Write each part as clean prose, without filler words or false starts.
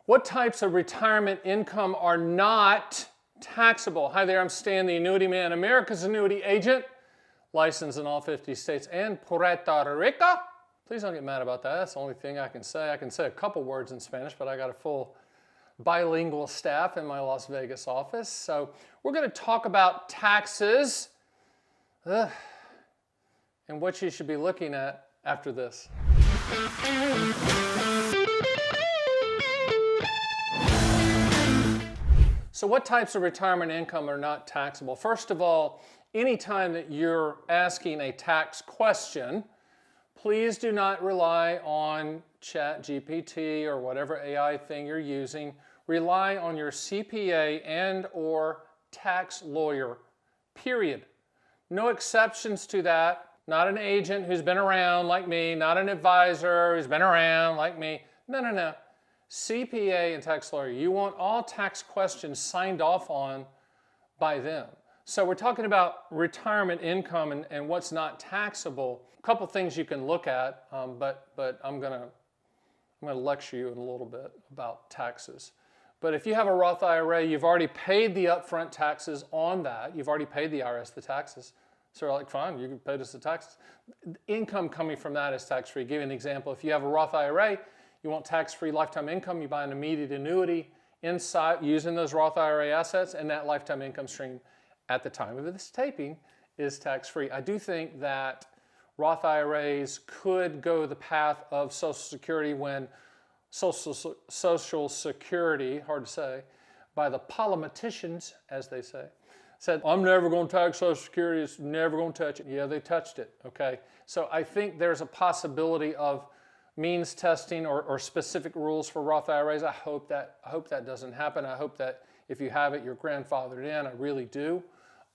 What types of retirement income are not taxable? Hi there, I'm Stan, the Annuity Man, America's annuity agent, licensed in all 50 states and Puerto Rico. Please don't get mad about that. That's the only thing I can say. I can say a couple words in Spanish, but I got a full bilingual staff in my Las Vegas office. So we're going to talk about taxes and what you should be looking at after this. So what types of retirement income are not taxable? First of all, anytime that you're asking a tax question, please do not rely on ChatGPT or whatever AI thing you're using. Rely on your CPA and or tax lawyer, period. No exceptions to that. Not an agent who's been around like me, not an advisor who's been around like me. No. CPA and tax lawyer, you want all tax questions signed off on by them. So we're talking about retirement income and what's not taxable. A couple things you can look at, but I'm gonna lecture you in a little bit about taxes. But if you have a Roth IRA, you've already paid the upfront taxes on that. You've already paid the IRS the taxes. So they're like, fine, you can pay us the taxes. Income coming from that is tax-free. Give you an example. If you have a Roth IRA, you want tax-free lifetime income, you buy an immediate annuity inside using those Roth IRA assets, and that lifetime income stream at the time of this taping is tax-free. I do think that Roth IRAs could go the path of Social Security when Social Security, hard to say, by the politicians, as they say, said, I'm never going to tax Social Security, it's never going to touch it. Yeah, they touched it, okay? So I think there's a possibility of means testing or specific rules for Roth IRAs. I hope that doesn't happen. I hope that if you have it, you're grandfathered in. I really do.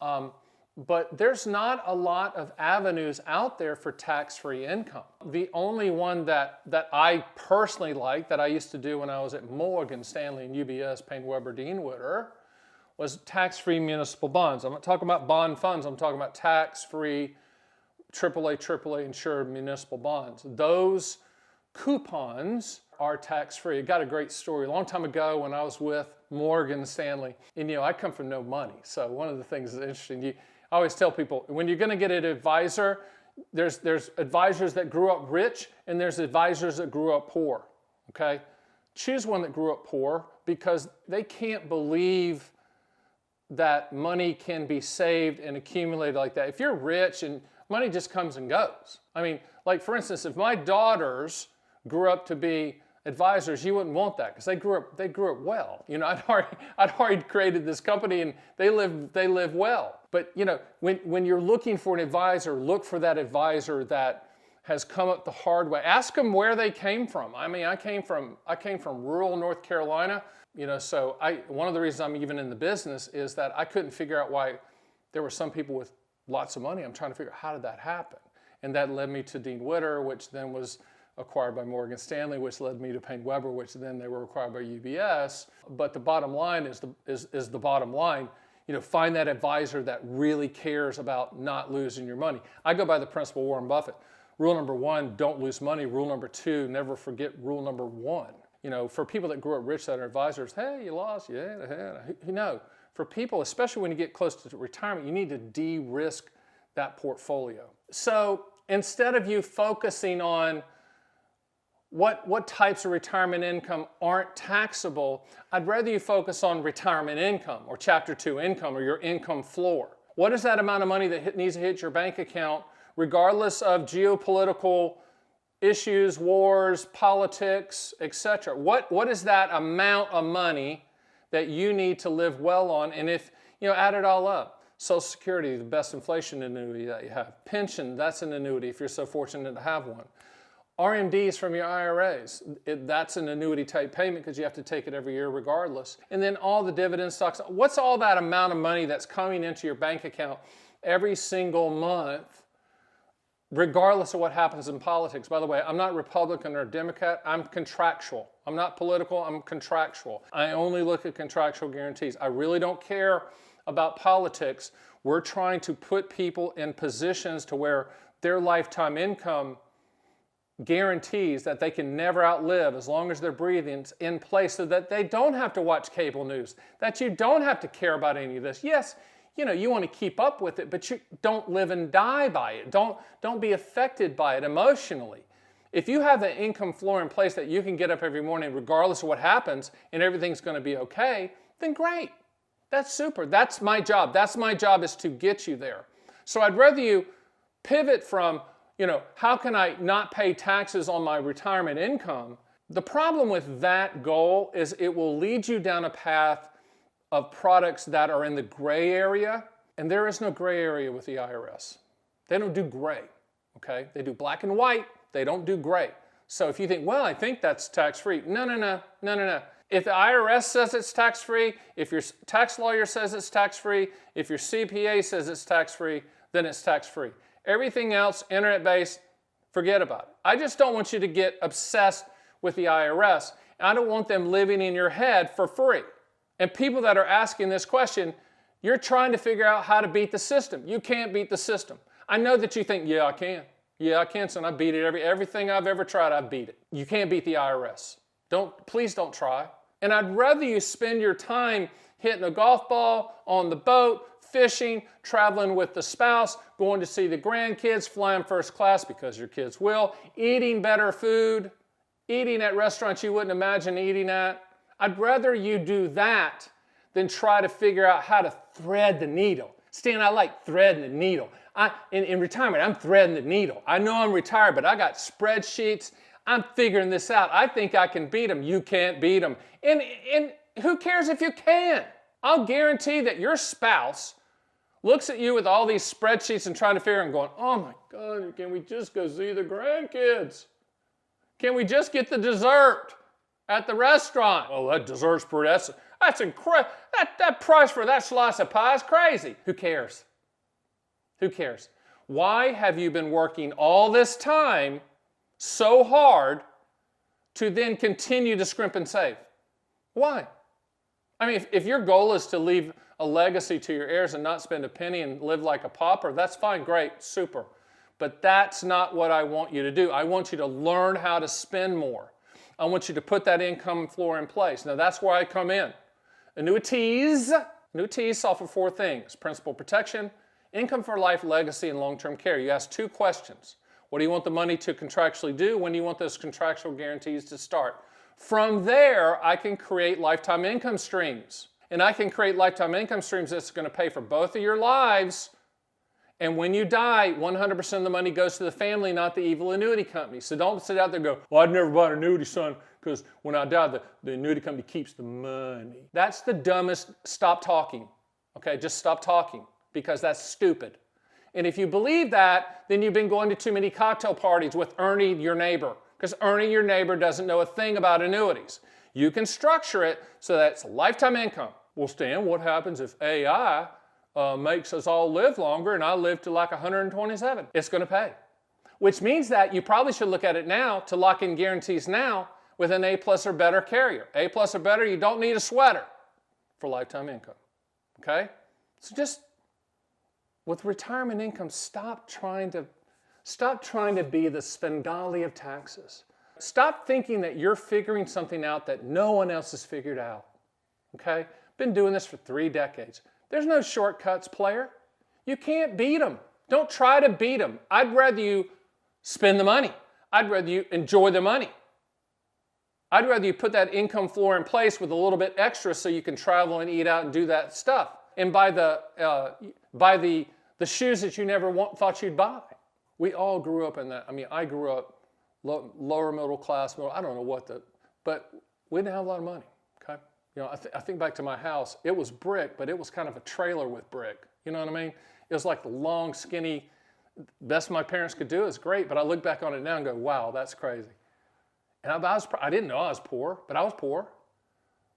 But there's not a lot of avenues out there for tax-free income. The only one that I personally like, that I used to do when I was at Morgan Stanley and UBS, Payne Weber Deanwitter, was tax-free municipal bonds. I'm not talking about bond funds. I'm talking about tax-free AAA insured municipal bonds. Those coupons are tax-free. I got a great story. A long time ago when I was with Morgan Stanley, and I come from no money. So one of the things that's interesting, I always tell people, when you're going to get an advisor, there's advisors that grew up rich and there's advisors that grew up poor, okay? Choose one that grew up poor because they can't believe that money can be saved and accumulated like that. If you're rich and money just comes and goes. I mean, like for instance, if my daughters grew up to be advisors, you wouldn't want that because they grew up well. I'd already created this company and they live well. But when you're looking for an advisor, look for that advisor that has come up the hard way. Ask them where they came from. I mean, I came from rural North Carolina. So one of the reasons I'm even in the business is that I couldn't figure out why there were some people with lots of money. I'm trying to figure out how did that happen, and that led me to Deanwitter, which then was acquired by Morgan Stanley, which led me to Payne Weber, which then they were acquired by UBS. But the bottom line is the bottom line. Find that advisor that really cares about not losing your money. I go by the principle of Warren Buffett. Rule number 1, don't lose money. Rule number 2, never forget rule number 1. For people that grew up rich that are advisors, hey, you lost, yeah. For people, especially when you get close to retirement, you need to de-risk that portfolio. So instead of you focusing on what types of retirement income aren't taxable, I'd rather you focus on retirement income or Chapter 2 income or your income floor. What is that amount of money that needs to hit your bank account regardless of geopolitical issues, wars, politics, etc.? What is that amount of money that you need to live well on? And if, add it all up. Social Security, the best inflation annuity that you have. Pension, that's an annuity if you're so fortunate to have one. RMDs from your IRAs, that's an annuity type payment because you have to take it every year regardless. And then all the dividend stocks. What's all that amount of money that's coming into your bank account every single month, regardless of what happens in politics? By the way, I'm not Republican or Democrat. I'm contractual. I'm not political. I'm contractual. I only look at contractual guarantees. I really don't care about politics. We're trying to put people in positions to where their lifetime income guarantees that they can never outlive as long as they're breathing in place so that they don't have to watch cable news, that you don't have to care about any of this. Yes, you want to keep up with it, but you don't live and die by it. Don't be affected by it emotionally. If you have an income floor in place that you can get up every morning regardless of what happens and everything's going to be okay, then great. That's super. That's my job. That's my job, is to get you there. So I'd rather you pivot from, how can I not pay taxes on my retirement income? The problem with that goal is it will lead you down a path of products that are in the gray area, and there is no gray area with the IRS. They don't do gray, okay? They do black and white. They don't do gray. So if you think, well, I think that's tax-free. No. If the IRS says it's tax-free, if your tax lawyer says it's tax-free, if your CPA says it's tax-free, then it's tax-free. Everything else, internet-based, forget about it. I just don't want you to get obsessed with the IRS. I don't want them living in your head for free. And people that are asking this question, you're trying to figure out how to beat the system. You can't beat the system. I know that you think, yeah, I can. Yeah, I can, son. I beat it. Everything I've ever tried, I beat it. You can't beat the IRS. Please don't try. And I'd rather you spend your time hitting a golf ball, on the boat, fishing, traveling with the spouse, going to see the grandkids, flying first class because your kids will, eating better food, eating at restaurants you wouldn't imagine eating at. I'd rather you do that than try to figure out how to thread the needle. Stan, I like threading the needle. In retirement, I'm threading the needle. I know I'm retired, but I got spreadsheets. I'm figuring this out. I think I can beat them. You can't beat them. And who cares if you can? I'll guarantee that your spouse looks at you with all these spreadsheets and trying to figure and going, oh my God, can we just go see the grandkids? Can we just get the dessert at the restaurant? Oh, that dessert's pretty, that's incredible. That price for that slice of pie is crazy. Who cares? Who cares? Why have you been working all this time so hard to then continue to scrimp and save? Why? I mean, if your goal is to leave a legacy to your heirs and not spend a penny and live like a pauper, that's fine, great, super. But that's not what I want you to do. I want you to learn how to spend more. I want you to put that income floor in place. Now that's where I come in. Annuities offer 4 things: principal protection, income for life, legacy, and long-term care. You ask 2 questions. What do you want the money to contractually do? When do you want those contractual guarantees to start? From there, I can create lifetime income streams. And I can create lifetime income streams that's going to pay for both of your lives. And when you die, 100% of the money goes to the family, not the evil annuity company. So don't sit out there and go, well, I'd never buy an annuity, son, because when I die, the annuity company keeps the money. That's the dumbest. Stop talking. Okay, just stop talking, because that's stupid. And if you believe that, then you've been going to too many cocktail parties with Ernie, your neighbor, because Ernie, your neighbor, doesn't know a thing about annuities. You can structure it so that it's lifetime income. Well, Stan, what happens if AI makes us all live longer and I live to like 127? It's going to pay. Which means that you probably should look at it now to lock in guarantees now with an A+ or better carrier. A+ or better, you don't need a sweater for lifetime income. Okay? So just with retirement income, stop trying to be the Svengali of taxes. Stop thinking that you're figuring something out that no one else has figured out. Okay? Been doing this for 3 decades. There's no shortcuts, player. You can't beat them. Don't try to beat them. I'd rather you spend the money. I'd rather you enjoy the money. I'd rather you put that income floor in place with a little bit extra so you can travel and eat out and do that stuff. And buy the shoes that you never thought you'd buy. We all grew up in that. I mean, I grew up lower middle class, I don't know but we didn't have a lot of money, okay? I think back to my house. It was brick, but it was kind of a trailer with brick. You know what I mean? It was like the long, skinny, best my parents could do is great, but I look back on it now and go, wow, that's crazy. And I didn't know I was poor, but I was poor,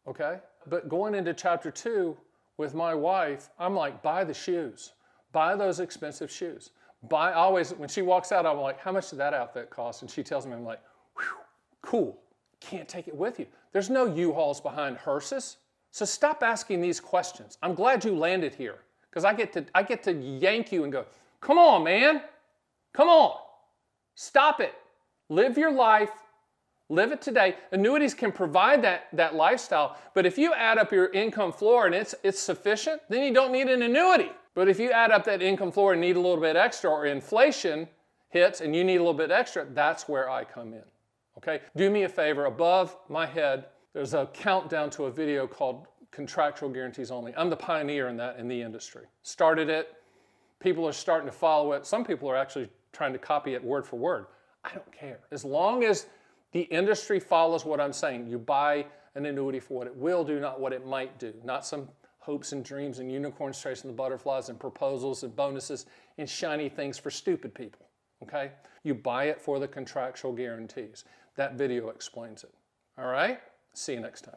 okay? But going into chapter 2 with my wife, I'm like, buy the shoes. Buy those expensive shoes. When she walks out, I'm like, how much did that outfit cost? And she tells me, I'm like, whew, cool. Can't take it with you. There's no U-Hauls behind hearses. So stop asking these questions. I'm glad you landed here, because I get to yank you and go, come on, man. Come on. Stop it. Live your life. Live it today. Annuities can provide that lifestyle, but if you add up your income floor and it's sufficient, then you don't need an annuity. But if you add up that income floor and need a little bit extra, or inflation hits and you need a little bit extra, that's where I come in. Okay? Do me a favor, above my head, there's a countdown to a video called Contractual Guarantees Only. I'm the pioneer in that in the industry. Started it. People are starting to follow it. Some people are actually trying to copy it word for word. I don't care. As long as the industry follows what I'm saying, you buy an annuity for what it will do, not what it might do. Not some hopes and dreams and unicorns chasing the butterflies and proposals and bonuses and shiny things for stupid people. Okay? You buy it for the contractual guarantees. That video explains it. All right? See you next time.